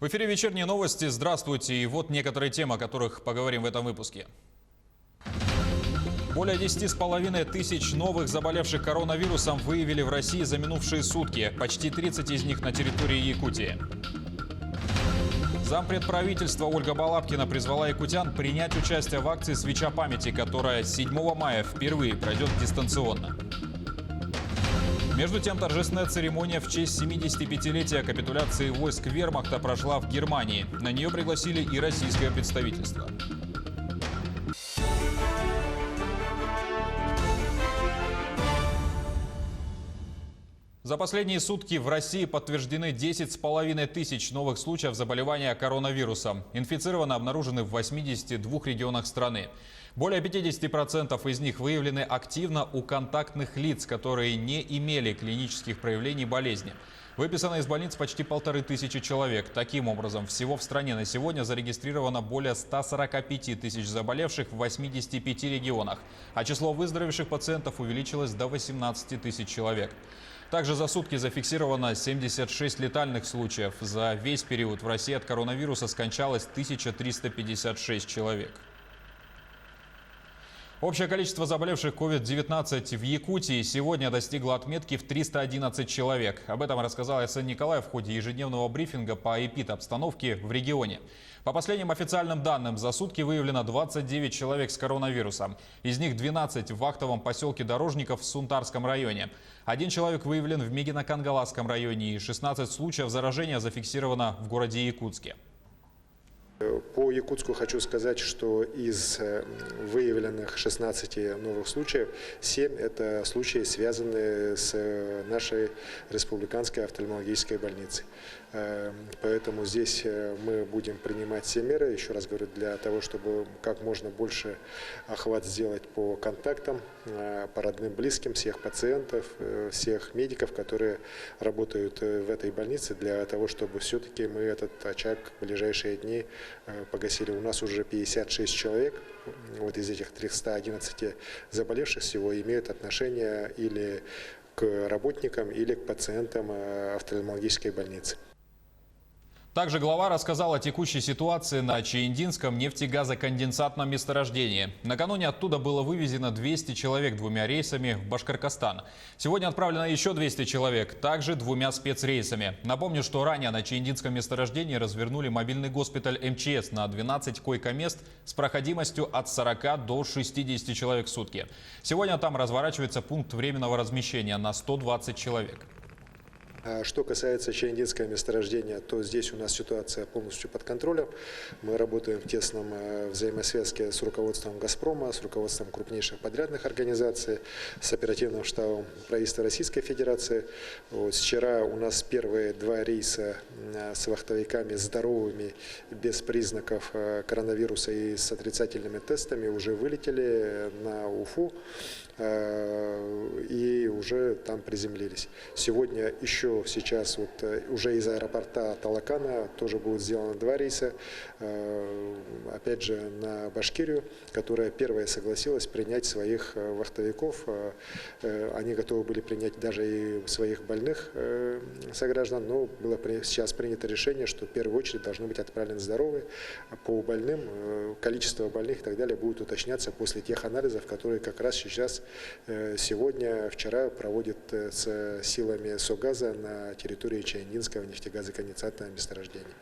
В эфире «Вечерние новости». Здравствуйте. И вот некоторые темы, о которых поговорим в этом выпуске. Более 10,5 тысяч новых заболевших коронавирусом выявили в России за минувшие сутки. Почти 30 из них на территории Якутии. Зампред правительства Ольга Балабкина призвала якутян принять участие в акции «Свеча памяти», которая 7 мая впервые пройдет дистанционно. Между тем, торжественная церемония в честь 75-летия капитуляции войск Вермахта прошла в Германии. На нее пригласили и российское представительство. За последние сутки в России подтверждены 10,5 тысяч новых случаев заболевания коронавирусом. Инфицированы обнаружены в 82 регионах страны. Более 50% из них выявлены активно у контактных лиц, которые не имели клинических проявлений болезни. Выписано из больниц почти 1500 человек. Таким образом, всего в стране на сегодня зарегистрировано более 145 тысяч заболевших в 85 регионах, а число выздоровевших пациентов увеличилось до 18 тысяч человек. Также за сутки зафиксировано 76 летальных случаев. За весь период в России от коронавируса скончалось 1356 человек. Общее количество заболевших COVID-19 в Якутии сегодня достигло отметки в 311 человек. Об этом рассказал Арсений Николаев в ходе ежедневного брифинга по эпидобстановке в регионе. По последним официальным данным, за сутки выявлено 29 человек с коронавирусом. Из них 12 в вахтовом поселке Дорожников в Сунтарском районе. Один человек выявлен в Мегино-Кангаласском районе и 16 случаев заражения зафиксировано в городе Якутске. По Якутску хочу сказать, что из выявленных 16 новых случаев 7 это случаи, связанные с нашей республиканской офтальмологической больницей. Поэтому здесь мы будем принимать все меры, еще раз говорю, для того, чтобы как можно больше охват сделать по контактам, по родным, близким, всех пациентов, всех медиков, которые работают в этой больнице, для того, чтобы все-таки мы этот очаг в ближайшие дни погасили. У нас уже 56 человек, вот из этих 311 заболевших всего имеют отношение или к работникам, или к пациентам офтальмологической больницы. Также глава рассказал о текущей ситуации на Чаендинском нефтегазоконденсатном месторождении. Накануне оттуда было вывезено 200 человек 2 рейсами в Башкортостан. Сегодня отправлено еще 200 человек, также 2 спецрейсами. Напомню, что ранее на Чаендинском месторождении развернули мобильный госпиталь МЧС на 12 койко-мест с проходимостью от 40 до 60 человек в сутки. Сегодня там разворачивается пункт временного размещения на 120 человек. Что касается Чаендинского месторождения, то здесь у нас ситуация полностью под контролем. Мы работаем в тесном взаимосвязке с руководством «Газпрома», с руководством крупнейших подрядных организаций, с оперативным штабом правительства Российской Федерации. Вот, вчера у нас первые 2 рейса с вахтовиками здоровыми, без признаков коронавируса и с отрицательными тестами уже вылетели на Уфу и уже там приземлились. Сегодня еще сейчас вот уже из аэропорта Талакана тоже будут сделаны 2 рейса, опять же на Башкирию, которая первая согласилась принять своих вахтовиков. Они готовы были принять даже и своих больных сограждан, но было сейчас принято решение, что в первую очередь должны быть отправлены здоровые. По больным количество больных и так далее будет уточняться после тех анализов, которые как раз сейчас сегодня, вчера проводят с силами СОГАЗа на территории Чаендинского нефтегазоконденсатного месторождения.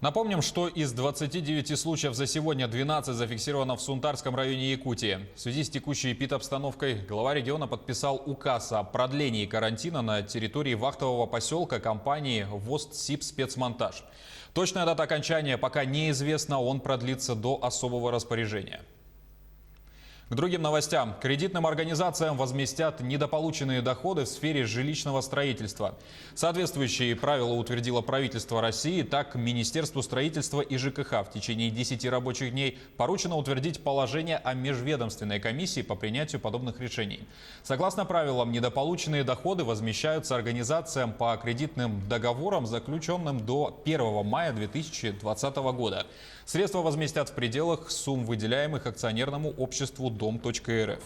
Напомним, что из 29 случаев за сегодня 12 зафиксировано в Сунтарском районе Якутии. В связи с текущей эпидобстановкой глава региона подписал указ о продлении карантина на территории вахтового поселка компании «Вост-Сиб-Спецмонтаж». Точная дата окончания пока неизвестна, он продлится до особого распоряжения. К другим новостям. Кредитным организациям возместят недополученные доходы в сфере жилищного строительства. Соответствующие правила утвердило правительство России, так Министерству строительства и ЖКХ в течение 10 рабочих дней поручено утвердить положение о межведомственной комиссии по принятию подобных решений. Согласно правилам, недополученные доходы возмещаются организациям по кредитным договорам, заключенным до 1 мая 2020 года. Средства возместят в пределах сумм, выделяемых акционерному обществу Дом.РФ.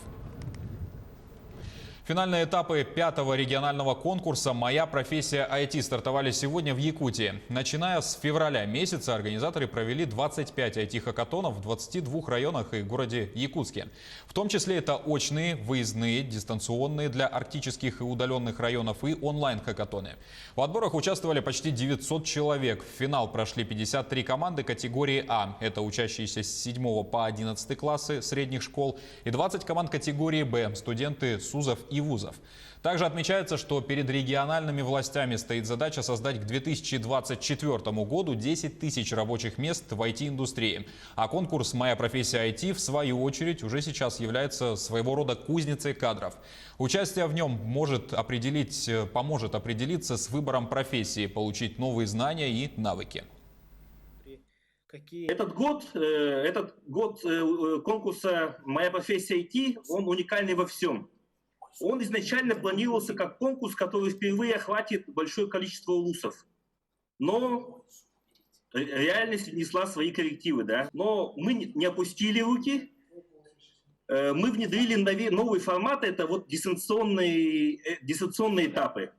Финальные этапы 5-го регионального конкурса «Моя профессия IT» стартовали сегодня в Якутии. Начиная с февраля месяца организаторы провели 25 IT-хакатонов в 22 районах и городе Якутске. В том числе это очные, выездные, дистанционные для арктических и удаленных районов и онлайн-хакатоны. В отборах участвовали почти 900 человек. В финал прошли 53 команды категории А. Это учащиеся с 7 по 11 классы средних школ. И 20 команд категории Б. Студенты СУЗов и вузов. Также отмечается, что перед региональными властями стоит задача создать к 2024 году 10 тысяч рабочих мест в IT-индустрии. А конкурс «Моя профессия IT» в свою очередь уже сейчас является своего рода кузницей кадров. Участие в нем поможет определиться с выбором профессии, получить новые знания и навыки. Этот год конкурса «Моя профессия IT», он уникальный во всем. Он изначально планировался как конкурс, который впервые охватит большое количество улусов. Но реальность внесла свои коррективы. Да? Но мы не опустили руки. Мы внедрили новый формат, это вот дистанционные этапы.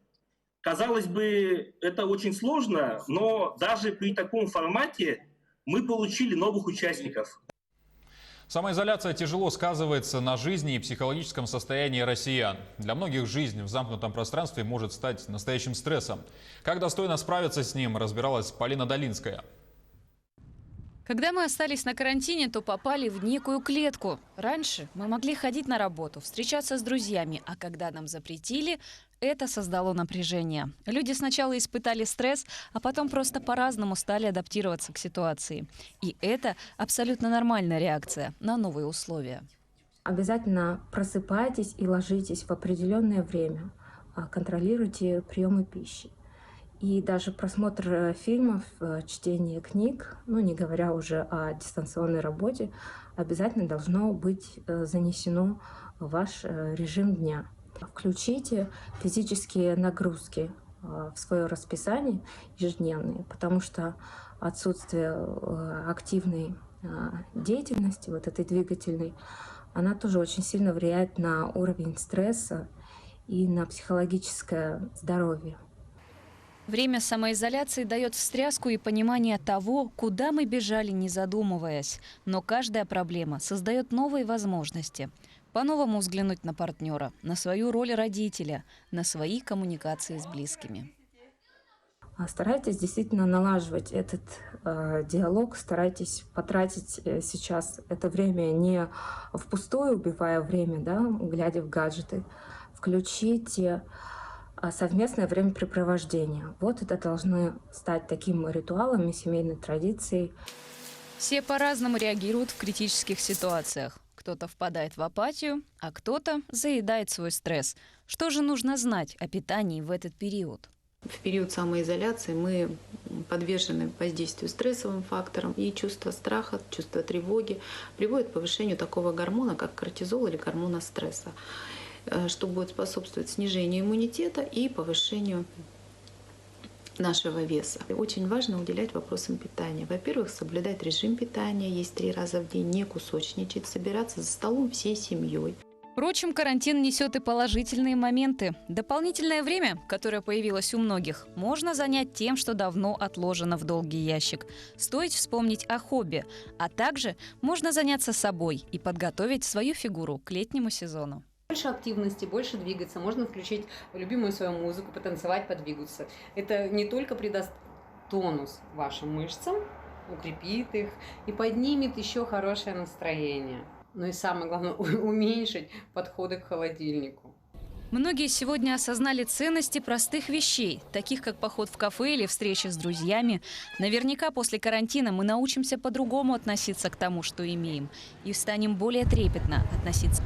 Казалось бы, это очень сложно, но даже при таком формате мы получили новых участников. Самоизоляция тяжело сказывается на жизни и психологическом состоянии россиян. Для многих жизнь в замкнутом пространстве может стать настоящим стрессом. Как достойно справиться с ним, разбиралась Полина Долинская. Когда мы остались на карантине, то попали в некую клетку. Раньше мы могли ходить на работу, встречаться с друзьями, а когда нам запретили, это создало напряжение. Люди сначала испытали стресс, а потом просто по-разному стали адаптироваться к ситуации. И это абсолютно нормальная реакция на новые условия. Обязательно просыпайтесь и ложитесь в определенное время. Контролируйте приемы пищи. И даже просмотр фильмов, чтение книг, не говоря уже о дистанционной работе, обязательно должно быть занесено в ваш режим дня. Включите физические нагрузки в свое расписание ежедневные, потому что отсутствие активной деятельности, вот этой двигательной, она тоже очень сильно влияет на уровень стресса и на психологическое здоровье. Время самоизоляции дает встряску и понимание того, куда мы бежали, не задумываясь. Но каждая проблема создает новые возможности. По-новому взглянуть на партнера, на свою роль родителя, на свои коммуникации с близкими. Старайтесь действительно налаживать этот диалог, старайтесь потратить сейчас это время не впустую, убивая время, глядя в гаджеты. Включите совместное времяпрепровождение. Вот это должны стать таким ритуалом и семейной традицией. Все по-разному реагируют в критических ситуациях. Кто-то впадает в апатию, а кто-то заедает свой стресс. Что же нужно знать о питании в этот период? В период самоизоляции мы подвержены воздействию стрессовым факторам, и чувство страха, чувство тревоги приводит к повышению такого гормона, как кортизол или гормона стресса, что будет способствовать снижению иммунитета и повышению нашего веса. Очень важно уделять вопросам питания. Во-первых, соблюдать режим питания, есть 3 раза в день, не кусочничать, собираться за столом всей семьей. Впрочем, карантин несет и положительные моменты. Дополнительное время, которое появилось у многих, можно занять тем, что давно отложено в долгий ящик. Стоит вспомнить о хобби, а также можно заняться собой и подготовить свою фигуру к летнему сезону. Больше активности, больше двигаться. Можно включить любимую свою музыку, потанцевать, подвигаться. Это не только придаст тонус вашим мышцам, укрепит их и поднимет еще хорошее настроение. Ну и самое главное, уменьшить подходы к холодильнику. Многие сегодня осознали ценности простых вещей, таких как поход в кафе или встреча с друзьями. Наверняка после карантина мы научимся по-другому относиться к тому, что имеем, и станем более трепетно относиться.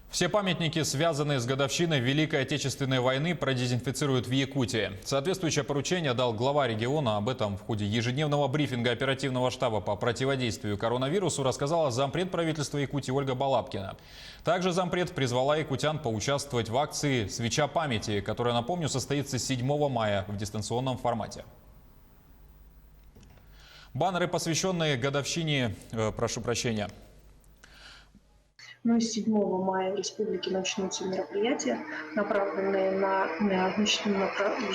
В Все памятники, связанные с годовщиной Великой Отечественной войны, продезинфицируют в Якутии. Соответствующее поручение дал глава региона. Об этом в ходе ежедневного брифинга оперативного штаба по противодействию коронавирусу рассказала зампред правительства Якутии Ольга Балабкина. Также зампред призвала якутян поучаствовать в акции «Свеча памяти», которая, напомню, состоится 7 мая в дистанционном формате. Баннеры, посвященные годовщине, Но с 7 мая в республике начнутся мероприятия, направленные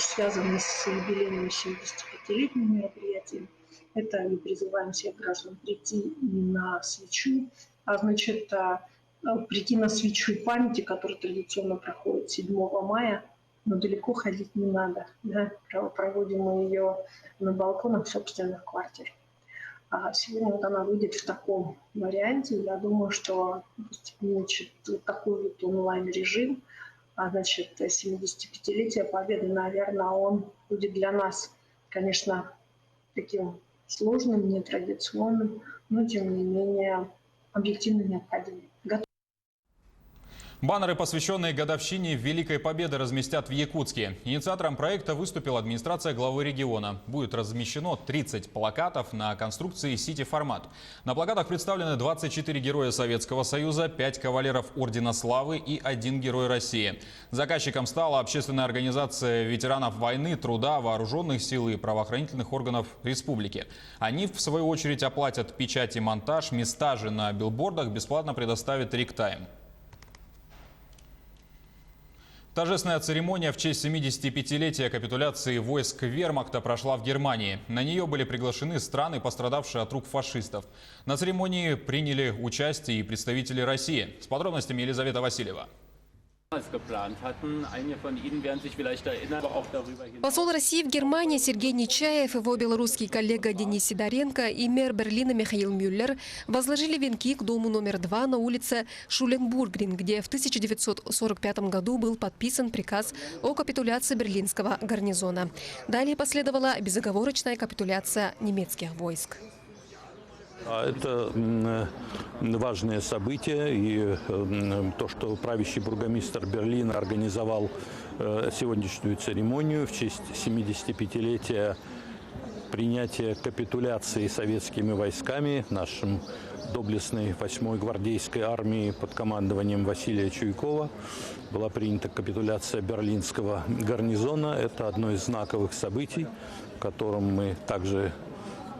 связанные с юбилейным 75-летним мероприятием. Это мы призываем всех граждан прийти на свечу, прийти на свечу памяти, которая традиционно проходит 7 мая, но далеко ходить не надо. Да? Проводим мы ее на балконах собственных квартир. А сегодня вот она выйдет в таком варианте. Я думаю, что такой вот онлайн-режим, 75-летие Победы, наверное, он будет для нас, конечно, таким сложным, нетрадиционным, но тем не менее объективно необходимым. Баннеры, посвященные годовщине Великой Победы, разместят в Якутске. Инициатором проекта выступила администрация главы региона. Будет размещено 30 плакатов на конструкции «Сити-формат». На плакатах представлены 24 героя Советского Союза, 5 кавалеров Ордена Славы и 1 герой России. Заказчиком стала общественная организация ветеранов войны, труда, вооруженных сил и правоохранительных органов республики. Они, в свою очередь, оплатят печать и монтаж, места же на билбордах бесплатно предоставит Риктайм. Торжественная церемония в честь 75-летия капитуляции войск вермахта прошла в Германии. На нее были приглашены страны, пострадавшие от рук фашистов. На церемонии приняли участие и представители России. С подробностями Елизавета Васильева. Посол России в Германии Сергей Нечаев, его белорусский коллега Денис Сидоренко и мэр Берлина Михаил Мюллер возложили венки к дому номер 2 на улице Шуленбургрин, где в 1945 году был подписан приказ о капитуляции берлинского гарнизона. Далее последовала безоговорочная капитуляция немецких войск. Это важное событие, и то, что правящий бургомистр Берлина организовал сегодняшнюю церемонию в честь 75-летия принятия капитуляции советскими войсками, нашим доблестной 8-й гвардейской армии под командованием Василия Чуйкова. Была принята капитуляция берлинского гарнизона. Это одно из знаковых событий, в котором мы также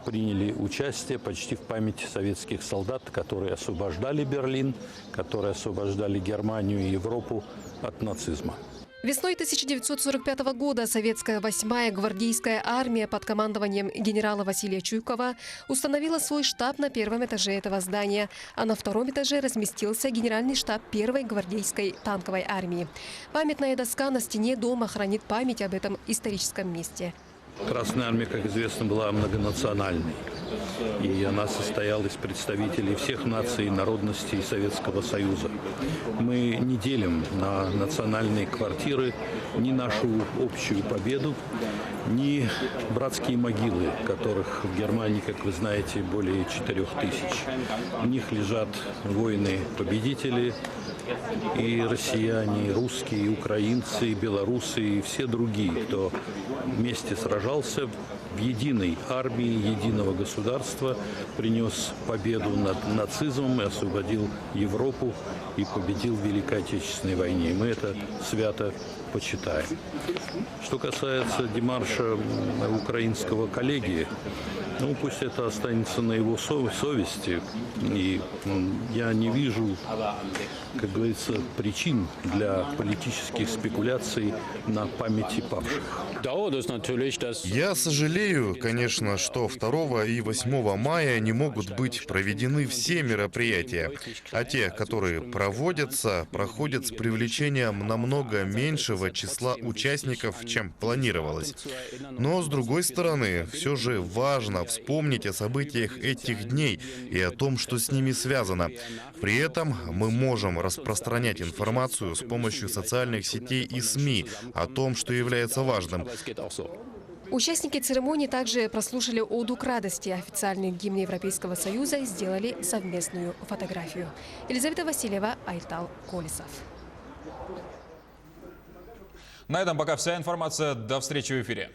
приняли участие почти в память советских солдат, которые освобождали Берлин, которые освобождали Германию и Европу от нацизма. Весной 1945 года советская 8-я гвардейская армия под командованием генерала Василия Чуйкова установила свой штаб на первом этаже этого здания, а на втором этаже разместился генеральный штаб 1-й гвардейской танковой армии. Памятная доска на стене дома хранит память об этом историческом месте. Красная армия, как известно, была многонациональной. И она состояла из представителей всех наций и народностей Советского Союза. Мы не делим на национальные квартиры ни нашу общую победу, ни братские могилы, которых в Германии, как вы знаете, более 4000. В них лежат воины-победители, и россияне, и русские, и украинцы, и белорусы, и все другие, кто вместе сражался в единой армии, единого государства, принес победу над нацизмом и освободил Европу и победил в Великой Отечественной войне. И мы это свято почитаем. Что касается демарша украинского коллеги, пусть это останется на его совести. И я не вижу, как говорится, причин для политических спекуляций на памяти павших. Я сожалею, конечно, что 2 и 8 мая не могут быть проведены все мероприятия, а те, которые проводятся, проходят с привлечением намного меньшего числа участников, чем планировалось. Но, с другой стороны, все же важно вспомнить о событиях этих дней и о том, что с ними связано. При этом мы можем распространять информацию с помощью социальных сетей и СМИ о том, что является важным. Участники церемонии также прослушали оду к радости. Официальный гимн Европейского Союза и сделали совместную фотографию. Елизавета Васильева, Айтал Колесов. На этом пока вся информация. До встречи в эфире.